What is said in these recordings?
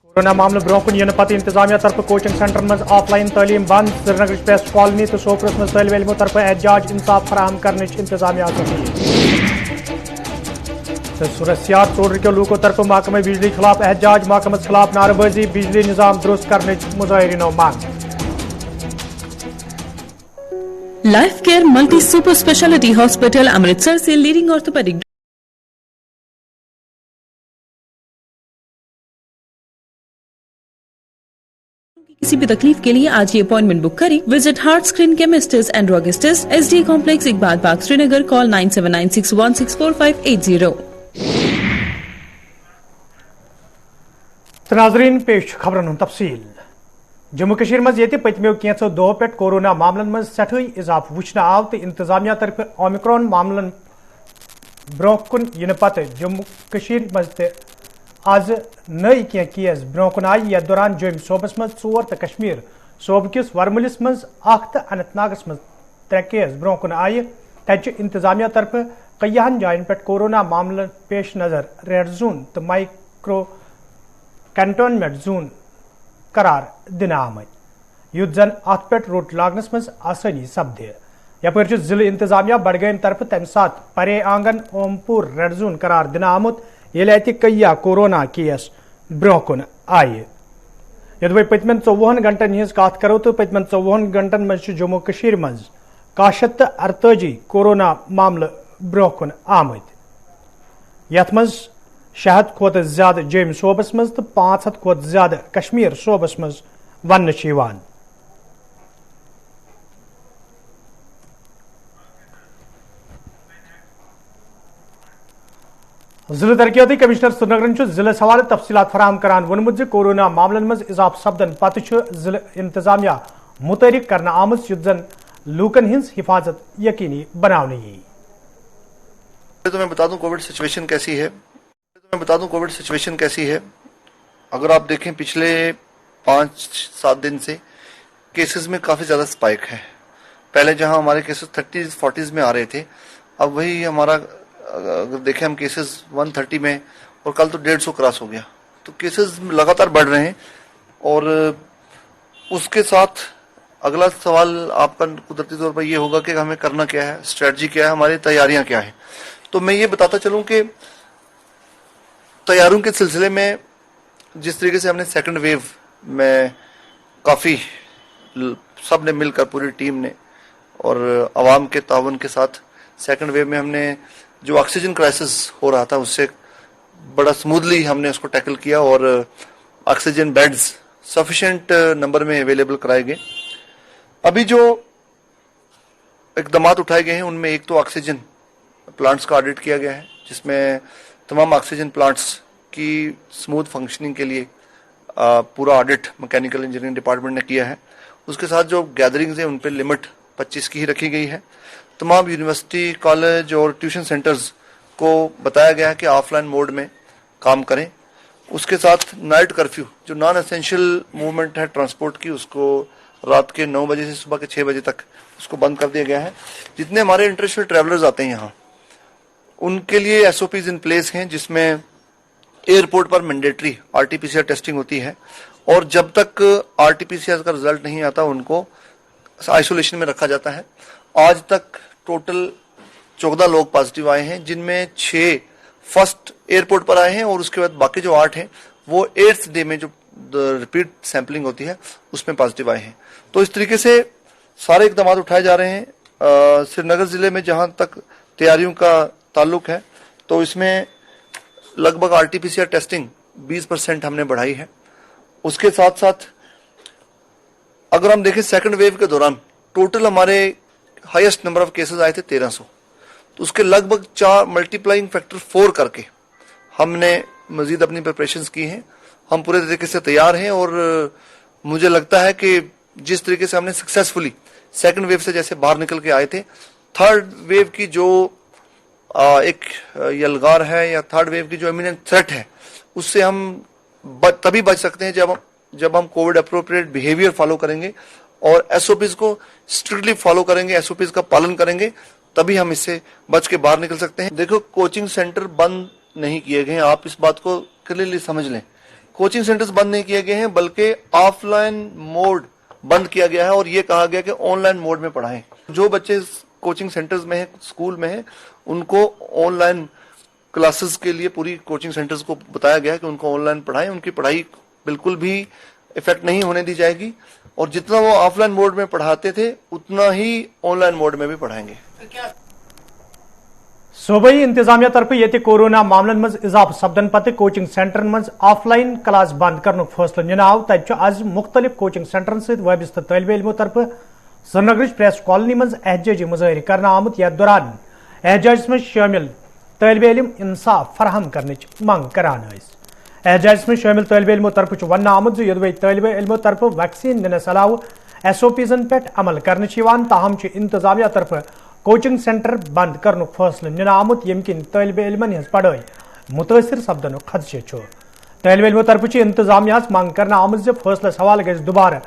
Corona मामले bro इन पत् इंतजामिया तरफ कोचिंग सेंटर मज ऑफलाइन तालीम बंद श्रीनगर पेस्ट कॉलोनी तो सोपरस मज तालिब इल्मों तरफ एहतजाज इंसाफ फराहम करने इंतजामिया तो सूरत चौधरी के लूकों तरफ महकमा बिजली खिलाफ एहतजाज महकमस खिलाफ नारेबाजी बिजली निजाम दुरुस्त करने मुजाहिरीनों मांग life care multi super speciality hospital Amritsar से लीडिंग ऑर्थोपेडिक किसी भी तकलीफ के लिए आज ही अपॉइंटमेंट बुक करें। Visit heart screen chemists and druggists SD complex Iqbal park Srinagar call 9796164580। नाज़रीन पेश खबरन तफसील जम्मू कश्मीर मज ये पतमो कैंसो दो पे कोरोना मामलन मज सठई इजाफ वुचन आव तो इंतजामिया तरफ ओमिक्रॉन मामलन ब्रोह कुन इन पत जम्मू कश्मीर मज आज नई क्या केस ब्रोह कुन आई यथ दौरान जोम सोबस मज 4 तो कश्मीर सोब किस वरमलिस मज 8 तो अनंतनागस मज 3 केस ब्रोह कुन आई तत इंतजामिया तरफ कयहन जायन पे कोरोना मामलन पेश नजर रेड जोन तो माइक्रो कंटोनमेंट जोन करार दिन आमत युद्ध जन अत पे रोट लागनस मज आसानी सपदे यपर जिले इंतजामिया बडगाम तरफ तम सात परे आंगन ओमपुर रेड जोन करार दिन आमुत ये कय्या कोरोना केस ब्रोह कुन आये यद पतमन 24 घंटन हज कत करो तो पतमन 24 घंटन मज जम्मू कश्मीर मज 148 कोरोना मामले ब्रोह कुन आमत यथ मज 600 खोत ज्यादा जोम सोबस मज तो 500 खोत ज्यादा कश्मीर सोबस मज वन जिले तरक्याती कमिश्नर श्रीनगर जिले हवाले तफसीलात फराहम करान वोनमुत कोरोना मामलन मज इजाफ सपदन पत जिले इंतजामिया मुतहरिक करना आमत युत जन लूकन हिंस हिफाजत यकीनी बनाने तो मैं बता दूं कोविड सिचुएशन कैसी है। अगर आप देखें पिछले 5-7 दिन से केसेस में काफ़ी ज़्यादा स्पाइक है। पहले जहां हमारे केसेस 30-40s में आ रहे थे, अब वही हमारा अगर देखें हम केसेस 130 में और कल तो 150 क्रॉस हो गया। तो केसेस लगातार बढ़ रहे हैं और उसके साथ अगला सवाल आपका कुदरती तौर पर यह होगा कि हमें करना क्या है, स्ट्रेटजी क्या है, हमारी तैयारियां क्या है। तो मैं ये बताता चलूं कि तैयारियों के सिलसिले में जिस तरीके से हमने सेकंड वेव में काफ़ी सब ने मिलकर पूरी टीम ने और आवाम के ताउन के साथ सेकंड वेव में हमने जो ऑक्सीजन क्राइसिस हो रहा था उससे बड़ा स्मूथली हमने उसको टैकल किया और ऑक्सीजन बेड्स सफिशिएंट नंबर में अवेलेबल कराए गए। अभी जो इकदाम उठाए गए हैं उनमें एक तो ऑक्सीजन प्लांट्स का ऑडिट किया गया है, जिसमें तमाम ऑक्सीजन प्लांट्स की स्मूथ फंक्शनिंग के लिए पूरा ऑडिट मैकेनिकल इंजीनियरिंग डिपार्टमेंट ने किया है। उसके साथ जो गैदरिंग्स हैं उन पर लिमिट 25 की ही रखी गई है। तमाम यूनिवर्सिटी, कॉलेज और ट्यूशन सेंटर्स को बताया गया है कि ऑफलाइन मोड में काम करें। उसके साथ नाइट कर्फ्यू जो नॉन एसेंशियल मूवमेंट है ट्रांसपोर्ट की, उसको रात के 9 बजे से सुबह के 6 बजे तक उसको बंद कर दिया गया है। जितने हमारे इंटरनेशनल ट्रैवलर्स आते हैं यहाँ उनके लिए एसओपीज इन प्लेस हैं, जिसमें एयरपोर्ट पर मैंडेटरी आरटीपीसीआर टेस्टिंग होती है और जब तक आरटीपीसीआर का रिजल्ट नहीं आता उनको आइसोलेशन में रखा जाता है। आज तक टोटल 14 लोग पॉजिटिव आए हैं, जिनमें 6 फर्स्ट एयरपोर्ट पर आए हैं और उसके बाद बाकी जो 8 हैं वो 8th डे में जो रिपीट सैंपलिंग होती है उसमें पॉजिटिव आए हैं। तो इस तरीके से सारे इकदाम उठाए जा रहे हैं। श्रीनगर जिले में जहां तक तैयारियों का ताल्लुक है तो इसमें लगभग आरटीपीसीआर टेस्टिंग 20% हमने बढ़ाई है। उसके साथ साथ अगर हम देखें सेकंड वेव के दौरान टोटल हमारे हाईएस्ट नंबर ऑफ केसेस आए थे 1300, तो उसके लगभग 4 मल्टीप्लाइंग फैक्टर 4 करके हमने मजीद अपनी प्रिपरेशंस की हैं। हम पूरे तरीके से तैयार हैं और मुझे लगता है कि जिस तरीके से हमने सक्सेसफुली सेकंड वेव से जैसे बाहर निकल के आए थे, थर्ड वेव की जो एक यलगार है या थर्ड वेव की जो इमिनेंट थ्रेट है उससे हम तभी बच सकते हैं जब हम कोविड अप्रोप्रिएट बिहेवियर फॉलो करेंगे और एसओपीज को स्ट्रिक्टली फॉलो करेंगे, एसओपीज का पालन करेंगे, तभी हम इससे बच के बाहर निकल सकते हैं। देखो, कोचिंग सेंटर बंद नहीं किए गए, आप इस बात को क्लियरली समझ लें कोचिंग सेंटर्स बंद नहीं किए गए हैं, बल्कि ऑफलाइन मोड बंद किया गया है और ये कहा गया कि ऑनलाइन मोड में पढ़ाएं। जो बच्चे कोचिंग सेंटर्स में हैं, स्कूल में हैं, उनको ऑनलाइन क्लासेस के लिए पूरी कोचिंग सेंटर्स को बताया गया है कि उनको ऑनलाइन पढ़ाएं। उनकी पढ़ाई बिल्कुल भी इफेक्ट नहीं होने दी जाएगी और जितना वो ऑफलाइन मोड में पढ़ाते थे उतना ही ऑनलाइन मोड में भी पढ़ाएंगे। सूबाई इंतजामिया तरफ ये कोरोना मामलन मज इजाफा सपदन पत कोचिंग सेंटरन मज ऑफलाइन क्लास बंद करने फैसला निन आव। तब आज मुख्तलिफ कोचिंग सेंटरन सहित वाबस्त तलब इल्मों तरफ श्रीनगर प्रेस कॉलोनी मज एहतजाजी मुजाहिर करना आमुत। यथ दौरान एहतजाज में शामिल तलब इल्म इंसाफ फराहम करने मंग करान। एहतजाज में शामिल तलब इल्मों तरफ वन आमुत योदवे तलब इल्मों तरफ वैक्सीन निनस अलाव SOPs पे अमल कर ताहम इंतजामिया तरफ कोचिंग सेंटर बंद करने फैसले निन आमुत यम किन तलब इल्मन हज पढ़ाई मुतासर सपदन खदशे। तलब इल्मों तरफ इंतजामिया मंग करना आमुत फैसलस हवाले गज दोबारा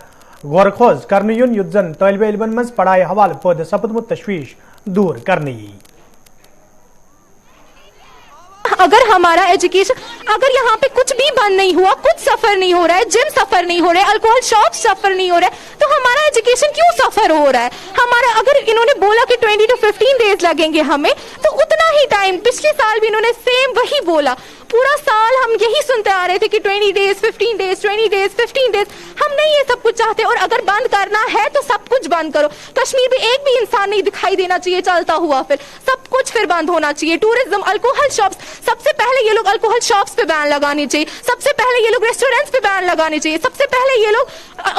गौर खोज करने युन युत जन तलब इल्मन मज पढ़ाई हवाले पद सपदमुत तशवीश दूर करने। अगर हमारा एजुकेशन, अगर यहाँ पे कुछ भी बंद नहीं हुआ, कुछ सफर नहीं हो रहा है, जिम सफर नहीं हो रहा है, अल्कोहल शॉप सफर नहीं हो रहा है, तो हमारा एजुकेशन क्यों सफर हो रहा है? हमारा अगर इन्होंने बोला कि 20 to 15 डेज लगेंगे हमें, तो उतना ही टाइम पिछले साल भी इन्होंने सेम वही बोला। पूरा साल हम यही सुनते आ रहे थे कि 20 डेज 15 डेज 20 डेज 15 डेज। हम नहीं ये सब कुछ चाहते, और अगर बंद करना है तो सब कुछ बंद करो। कश्मीर में एक भी इंसान नहीं दिखाई देना चाहिए चलता हुआ, फिर सब कुछ फिर बंद होना चाहिए। टूरिज्म, अल्कोहल शॉप्स, सबसे पहले ये लोग अल्कोहल शॉप्स पे बैन लगाने चाहिए, सबसे पहले ये लोग रेस्टोरेंट्स पे बैन लगाने चाहिए, सबसे पहले ये लोग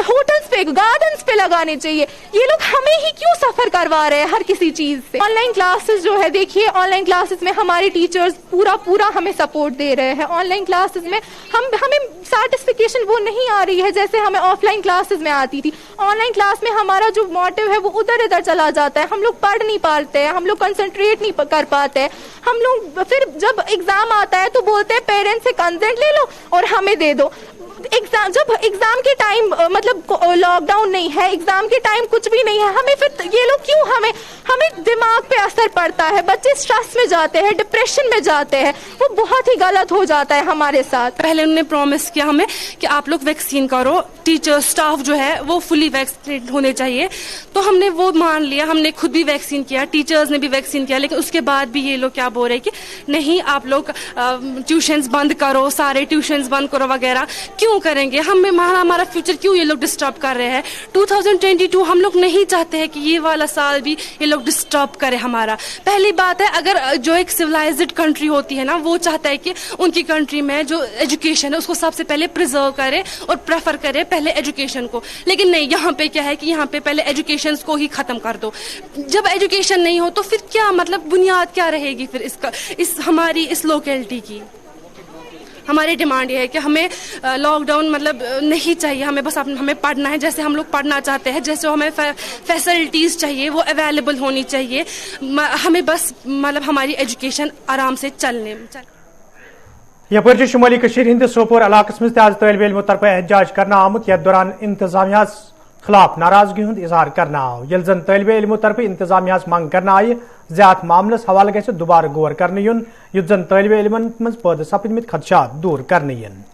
होटल्स पे, गार्डन्स पे लगाने चाहिए। ये लोग हमें ही क्यों सफर करवा रहे हैं हर किसी चीज से? ऑनलाइन क्लासेस जो है, देखिए ऑनलाइन क्लासेस में हमारे टीचर्स पूरा हमें सपोर्ट दे रहे हैं। ऑनलाइन क्लासेस में हमें सैटिस्फिकेशन वो नहीं आ रही है जैसे हमें ऑफलाइन क्लासेस में आती थी। ऑनलाइन क्लास में हमारा जो मोटिव है वो उधर इधर चला जाता है, हम लोग पढ़ नहीं पाते हैं, हम लोग कंसंट्रेट नहीं कर पाते हैं। हम लोग फिर जब एग्जाम आता है तो बोलते हैं पेरेंट्स से कंसेंट ले लो और हमें दे दो। एग्जाम, जब एग्जाम के टाइम मतलब लॉकडाउन नहीं है, एग्जाम के टाइम कुछ भी नहीं है, हमें फिर ये लोग क्यों, हमें दिमाग पे असर पड़ता है, बच्चे स्ट्रेस में जाते हैं, डिप्रेशन में जाते हैं, वो बहुत ही गलत हो जाता है हमारे साथ। पहले उन्होंने प्रॉमिस किया हमें कि आप लोग वैक्सीन करो, टीचर स्टाफ जो है वो फुली वैक्सीनेटेड होने चाहिए, तो हमने वो मान लिया, हमने खुद भी वैक्सीन किया, टीचर्स ने भी वैक्सीन किया। लेकिन उसके बाद भी ये लोग क्या बोल रहे हैं कि नहीं आप लोग ट्यूशंस बंद करो, सारे ट्यूशंस बंद करो वगैरह। क्यों करेंगे? हमारा फ्यूचर क्यों ये लोग डिस्टर्ब कर रहे हैं? 2022 हम लोग नहीं चाहते हैं कि ये वाला साल भी ये लोग डिस्टर्ब करे हमारा। पहली बात है, अगर जो एक सिविलाइज्ड कंट्री होती है ना, वो चाहता है कि उनकी कंट्री में जो एजुकेशन है उसको सबसे पहले प्रिजर्व करे और प्रेफर करे पहले एजुकेशन को। लेकिन नहीं, यहाँ पे क्या है कि यहाँ पे पहले एजुकेशन को ही खत्म कर दो। जब एजुकेशन नहीं हो तो फिर क्या मतलब बुनियाद क्या रहेगी फिर इसका, हमारी इस लोकेलिटी की? हमारी डिमांड ये है कि हमें लॉकडाउन मतलब नहीं चाहिए, हमें बस हमें पढ़ना है जैसे हम लोग पढ़ना चाहते हैं, जैसे हमें फैसिलिटीज़ चाहिए वो अवेलेबल होनी चाहिए। हमें बस मतलब हमारी एजुकेशन आराम से चलने। यपर शुमाली कशीर हिंद सोपोर इलाकस में आज तलब इल्मों तरफ एहतजाज करना आमुत। यथ दौरान इंतजामिया खिलाफ नाराजगी हुंद इजहार करना आव। यल जन तलब इल्मों तरफ इंतजामिया मंग करना आई ज्यात मामलस हवाले गए दोबारा गौर करने युन युत जन तलब इल्मन मज पद सपदमित खदशात दूर करने यन।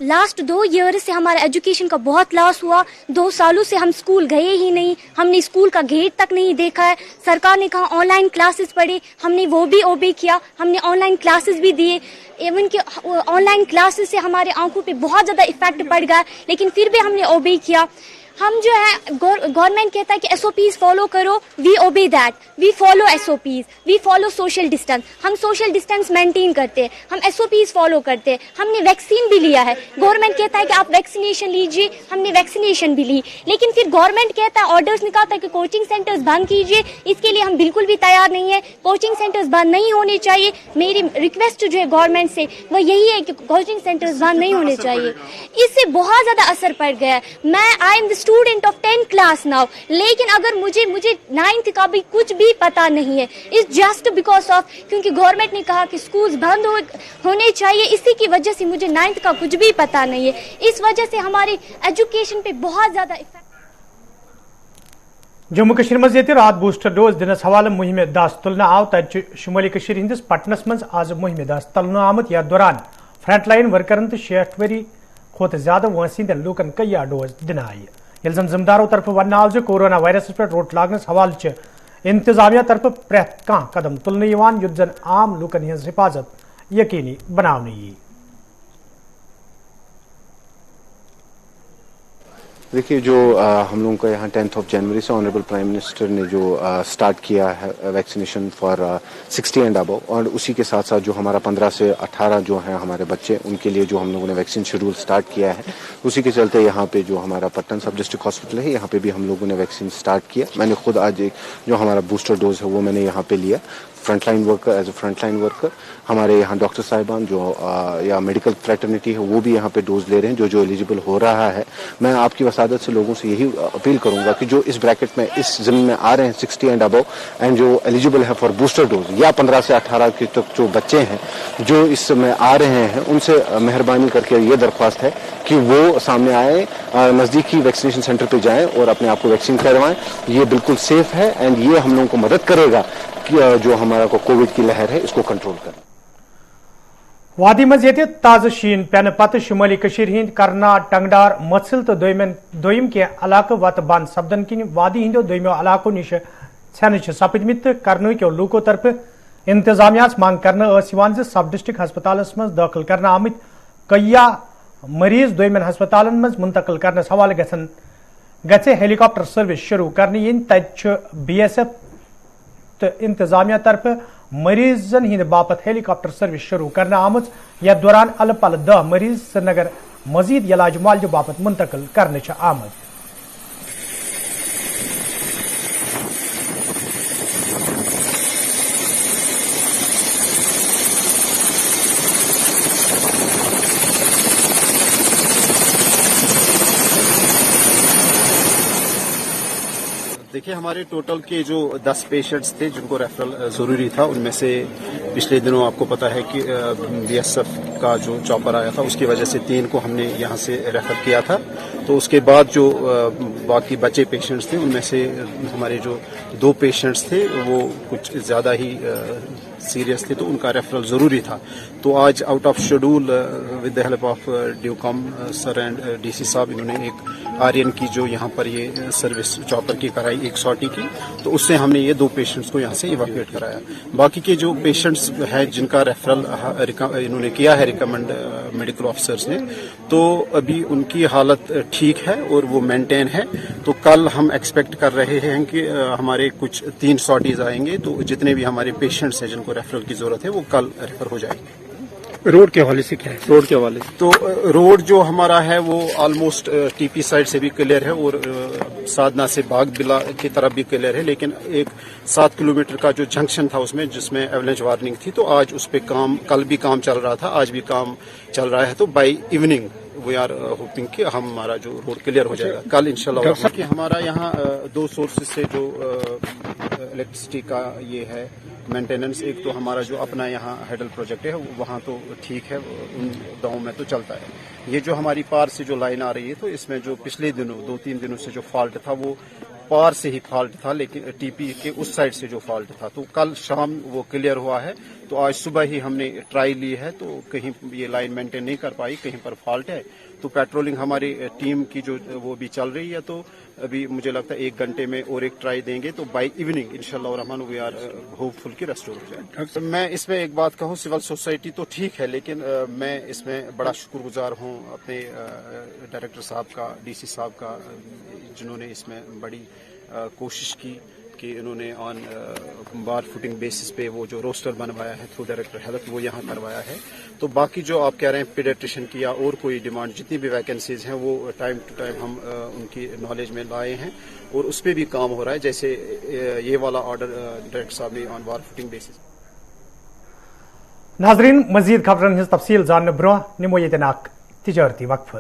लास्ट 2 ईयर से हमारा एजुकेशन का बहुत लॉस हुआ। 2 सालों से हम स्कूल गए ही नहीं, हमने स्कूल का गेट तक नहीं देखा है। सरकार ने कहा ऑनलाइन क्लासेस पढ़े, हमने वो भी ओबे किया, हमने ऑनलाइन क्लासेस भी दिए। इवन कि ऑनलाइन क्लासेस से हमारे आंखों पे बहुत ज़्यादा इफेक्ट पड़ गया, लेकिन फिर भी हमने ओबे किया। हम जो है गवर्नमेंट कहता है कि SOPs फॉलो करो, we obey that, we follow SOPs, we follow social distance. हम सोशल डिस्टेंस मेंटेन करते हैं, हम SOPs फॉलो करते हैं। हमने वैक्सीन भी लिया है, गवर्नमेंट कहता है कि आप वैक्सीनेशन लीजिए, हमने वैक्सीनेशन भी ली। लेकिन फिर गवर्नमेंट कहता है, ऑर्डर्स निकालता है कि कोचिंग सेंटर्स बंद कीजिए। इसके लिए हम बिल्कुल भी तैयार नहीं है, कोचिंग सेंटर्स बंद नहीं होने चाहिए। मेरी रिक्वेस्ट जो है गवर्नमेंट से वो यही है कि कोचिंग सेंटर्स बंद नहीं होने चाहिए। इससे बहुत ज़्यादा असर पड़ गया है। मैं I am the student of 10th class now, लेकिन अगर मुझे 9th का भी कुछ भी पता नहीं है। इट्स जस्ट बिकॉज ऑफ, क्योंकि गवर्नमेंट ने कहा कि स्कूल्स बंद होने चाहिए, इसी की वजह से मुझे 9th का कुछ भी पता नहीं है। इस वजह से हमारी एजुकेशन पे बहुत ज्यादा इफेक्ट। जम्मू कश्मीर मज ये रात बूस्टर डोज दिनस हवाले मुहिम दस तुलना आव तक शुमाली कश्मीर हंदिस पटनस मज आज मुहिम दस तुलना आमत यथ दौरान फ्रंट लाइन वर्करन तो 60 वरी खोत ज्यादा वंस हंद लूकन कई डोज दिन आय ये जमदारों तरफ वन आव कोरोना वायरस पे रोट लागनस हवाले इंतजामिया तरफ प्रेत कह कदम तुलने युद्ध जन आम लूकन हज हिफाजत यकीनी बनाने यी। देखिए जो हम लोगों का यहाँ 10th of January से ऑनरेबल प्राइम मिनिस्टर ने जो स्टार्ट किया है वैक्सीनेशन फॉर 60 एंड अबव, और उसी के साथ साथ जो हमारा 15 से 18 जो है हमारे बच्चे उनके लिए जो हम लोगों ने वैक्सीन शेड्यूल स्टार्ट किया है, उसी के चलते यहाँ पे जो हमारा पट्टन सब डिस्ट्रिक्ट हॉस्पिटल है यहाँ पे भी हम लोगों ने वैक्सीन स्टार्ट किया। मैंने खुद आज एक जो हमारा बूस्टर डोज है वो मैंने यहाँ पे लिया frontline worker as a frontline worker. हमारे यहाँ डॉक्टर साहिबान जो या मेडिकल फ्रेटर्निटी है वो भी यहाँ पे डोज ले रहे हैं जो एलिजिबल हो रहा है। मैं आपकी वसादत से लोगों से यही अपील करूंगा कि जो इस ब्रैकेट में इस जिम्मे में आ रहे हैं 60 एंड अबव एंड जो एलिजिबल है फॉर बूस्टर डोज या 15 से 18 के तक जो बच्चे हैं जो इस समय आ रहे हैं, उनसे मेहरबानी करके ये दरख्वास्त है कि वो सामने आए, नज़दीकी वैक्सीनेशन सेंटर पे जाएं और अपने आप को वैक्सीन करवाएं। ये बिल्कुल सेफ है एंड ये हम लोगों को मदद करेगा कि जो हमारा कोविड की लहर है इसको कंट्रोल करें। वादी मज ये ताज़ शीन पेन पत शुमाली कश्मीर हिंद करना टंगडार मत्सिल तो दोयम के इलाके वत बंद सपदन किन वादी हिंदो दोयमो इलाकों निश छन सपदमित करने के लूकों तरफ इंतजामिया मांग करने सब डिस्ट्रिक्ट हस्पताल मज दाखिल करने आमत कया मरीज दोयमन हस्पताल मज मुंतकिल करने हवाले गए हेलीकॉप्टर सर्विस शुरू करने तत BSF तो इंतजामिया तरफ मरीजन हिंद बापत हेलीकॉप्टर सर्विस शुरू करने आमत यथ दौरान अल पल 10 मरीज श्रीनगर मजीद इलाज मुआलजो बापत मुंतकिल करने आमत। देखिए हमारे टोटल के जो 10 पेशेंट्स थे जिनको रेफरल जरूरी था, उनमें से पिछले दिनों आपको पता है कि BSF का जो चॉपर आया था उसकी वजह से 3 को हमने यहाँ से रेफर किया था। तो उसके बाद जो बाकी बचे पेशेंट्स थे उनमें से हमारे जो 2 पेशेंट्स थे वो कुछ ज़्यादा ही सीरियस थे तो उनका रेफरल ज़रूरी था। तो आज out of schedule with the help of ड्यूकॉम सर एंड DC साहब इन्होंने एक आर्यन की जो यहाँ पर ये सर्विस चॉपर की कराई 1 सॉटी की, तो उससे हमने ये 2 पेशेंट्स को यहाँ से इवैक्यूएट कराया। बाकी के जो पेशेंट्स हैं जिनका रेफरल इन्होंने किया है रिकमेंड मेडिकल ऑफिसर्स ने, तो अभी उनकी हालत ठीक है और वो मेंटेन है। तो कल हम एक्सपेक्ट कर रहे हैं कि हमारे कुछ 3 सॉटीज आएंगे, तो जितने भी हमारे पेशेंट्स हैं जिनको रेफरल की जरूरत है वो कल रेफर हो जाएंगे। रोड के हवाले से क्या है? रोड के हवाले तो रोड जो हमारा है वो ऑलमोस्ट TP साइड से भी क्लियर है और साधना से बाग बिला की तरफ भी क्लियर है, लेकिन एक 7 किलोमीटर का जो जंक्शन था उसमें जिसमें एवलेंच वार्निंग थी, तो आज उस पर काम कल भी काम चल रहा था, आज भी काम चल रहा है। तो by evening we are hoping कि हमारा जो रोड क्लियर हो जाएगा कल इंशाल्लाह। कि हमारा यहाँ 2 सोर्सेज से जो इलेक्ट्रिसिटी का ये है मेंटेनेंस, एक तो हमारा जो अपना यहाँ हेडल प्रोजेक्ट है वहाँ तो ठीक है, उन गाँव में तो चलता है। ये जो हमारी पार से जो लाइन आ रही है तो इसमें जो पिछले दिनों 2-3 दिनों से जो फॉल्ट था वो पार से ही फॉल्ट था, लेकिन TP के उस साइड से जो फॉल्ट था तो कल शाम वो क्लियर हुआ है। तो आज सुबह ही हमने ट्राई ली है, तो कहीं ये लाइन मेंटेन नहीं कर पाई, कहीं पर फॉल्ट है, तो पेट्रोलिंग हमारी टीम की जो वो भी चल रही है। तो अभी मुझे लगता है 1 घंटे में और एक ट्राई देंगे, तो बाई इवनिंग इंशाल्लाह रहमान वी आर होपफुल की रेस्टोर हो जाए। मैं इसमें एक बात कहूँ, सिविल सोसाइटी तो ठीक है, लेकिन मैं इसमें बड़ा शुक्रगुजार हूँ अपने डायरेक्टर साहब का, DC साहब का, जिन्होंने इसमें बड़ी कोशिश की कि इन्होंने ऑन बार फुटिंग बेसिस पे वो जो रोस्टर बनवाया है थ्रू डायरेक्टर हेल्थ वो यहाँ करवाया है। तो बाकी जो आप कह रहे हैं पीडियाट्रिशियन की या और कोई डिमांड, जितनी भी वैकेंसीज हैं वो टाइम टू टाइम हम उनकी नॉलेज में लाए हैं और उस पर भी काम हो रहा है। जैसे ये वाला ऑर्डर डायरेक्टर साहब ने ऑन बार फुटिंग बेसिस। नाजरीन, मजीद खबरन हिज तफसील जानने ब्रोह निमो ये तनाक तिजारती वक्फ।